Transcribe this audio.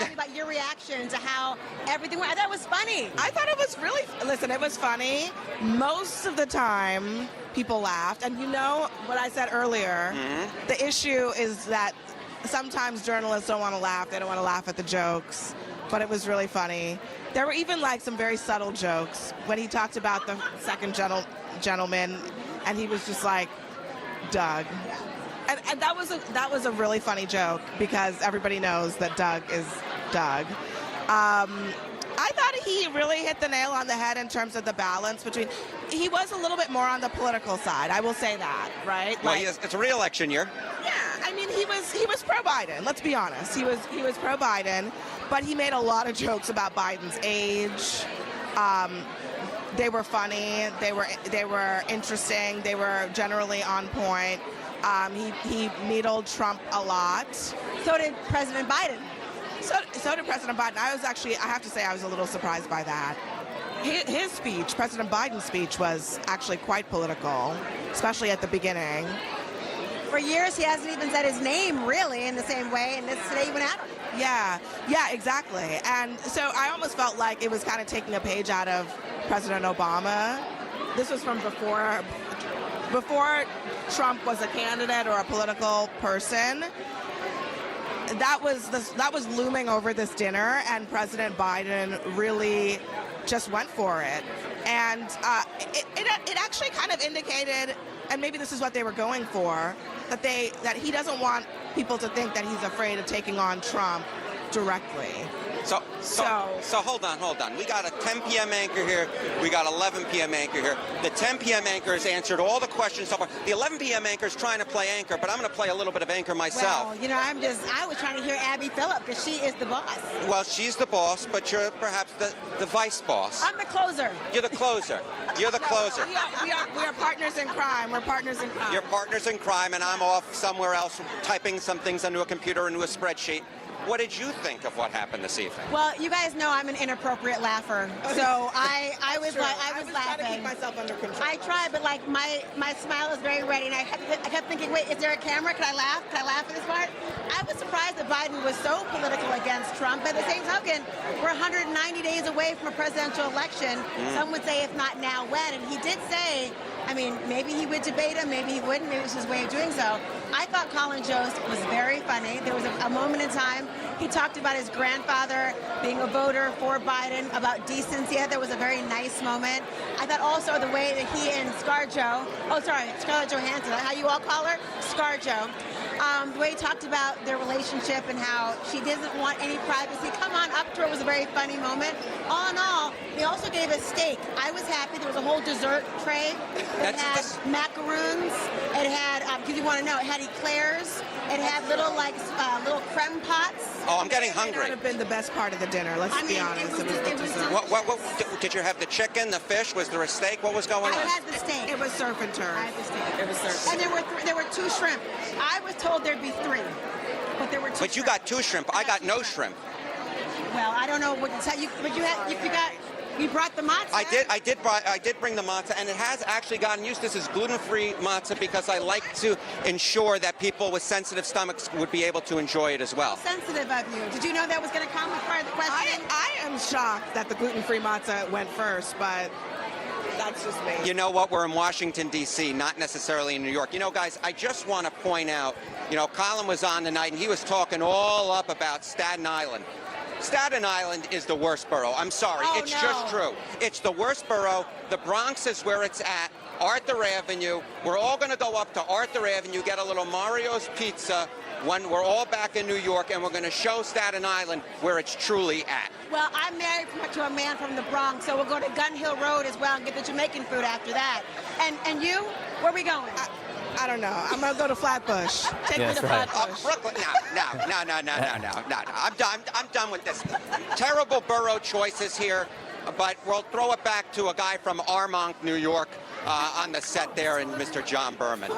ask you about your reaction to how everything went. I thought it was funny. I thought it was really, listen, it was funny. Most of the time, people laughed. And you know what I said earlier, the issue is that sometimes journalists don't want to laugh. They don't want to laugh at the jokes. But it was really funny. There were even like some very subtle jokes when he talked about the second gentleman, and he was just like, Doug. And that was a really funny joke because everybody knows that Doug is Doug. I thought he really hit the nail on the head in terms of the balance between. He was a little bit more on the political side. I will say that, right? Well, it's a re-election year. Yeah, I mean, he was pro-Biden. Let's be honest. He was pro-Biden, but he made a lot of jokes about Biden's age. They were funny. They were interesting. They were generally on point. He needled Trump a lot. So did President Biden. So did President Biden. I have to say, I was a little surprised by that. His speech, President Biden's speech, was actually quite political, especially at the beginning. For years, he hasn't even said his name, really, in the same way, and today he went at him. Yeah, exactly. And so I almost felt like it was kind of taking a page out of President Obama. This was from before Trump was a candidate or a political person. That was looming over this dinner, and President Biden really just went for it. And it actually kind of indicated, and maybe this is what they were going for, that he doesn't want people to think that he's afraid of taking on Trump directly. So hold on. We got a 10 p.m. anchor here. We got 11 p.m. anchor here. The 10 p.m. anchor has answered all the questions so far. The 11 p.m. anchor is trying to play anchor, but I'm going to play a little bit of anchor myself. Well, you know, I was trying to hear Abby Phillip because she is the boss. Well, she's the boss, but you're perhaps the vice boss. I'm the closer. You're the closer. You're the closer. We are partners in crime. We're partners in crime. You're partners in crime, and I'm off somewhere else typing some things onto a computer, into a spreadsheet. What did you think of what happened this evening? Well, you guys know I'm an inappropriate laugher, so I was laughing. Trying to keep myself under control. I tried, but like my smile is very ready, and I kept thinking, wait, is there a camera? Can I laugh? Can I laugh at this part? I was surprised that Biden was so political against Trump. But at the same token, we're 190 days away from a presidential election. Some would say, if not now, when? And he did say, I mean, maybe he would debate him, maybe he wouldn't. Maybe it was his way of doing so. I thought Colin Jost was very funny. There was a moment in time he talked about his grandfather being a voter for Biden, about decency. I thought that was a very nice moment. I thought also the way that he and Scarlett Johansson, how you all call her? ScarJo. The way he talked about their relationship and how she doesn't want any privacy. Come on up to her was a very funny moment. All in all, they also gave us steak. I was happy. There was a whole dessert tray that had macaroons. It had, because you want to know, it had eclairs. It had little creme pots. Oh, I'm getting hungry. That would have been the best part of the dinner. Let's be honest. It was What did you have? The chicken, the fish? Was there a steak? What was going on? I had the steak. It was surf and turf. I had the steak. It was surf. And there were 2 shrimp. I was told there'd be 3, but there were 2. But you got 2 shrimp. I got no shrimp. Well, I don't know what to tell you, but you brought the matzah. I did bring the matzah, and it has actually gotten used. This is gluten-free matzah because I like to ensure that people with sensitive stomachs would be able to enjoy it as well. Sensitive of you. Did you know that was going to come as part of the question? I am shocked that the gluten-free matzah went first, but that's just me. You know what? We're in Washington, D.C., not necessarily in New York. You know, guys, I just want to point out, you know, Colin was on tonight, and he was talking all up about Staten Island. Staten Island is the worst borough. I'm sorry. Oh, it's just true. It's the worst borough. The Bronx is where it's at. Arthur Avenue. We're all going to go up to Arthur Avenue, get a little Mario's Pizza when we're all back in New York, and we're going to show Staten Island where it's truly at. Well, I'm married to a man from the Bronx, so we'll go to Gun Hill Road as well and get the Jamaican food after that. And you? Where are we going? I don't know. I'm going to go to Flatbush. Take me to Flatbush. Brooklyn. No. I'm done with this. Terrible borough choices here, but we'll throw it back to a guy from Armonk, New York, on the set there, and Mr. John Berman.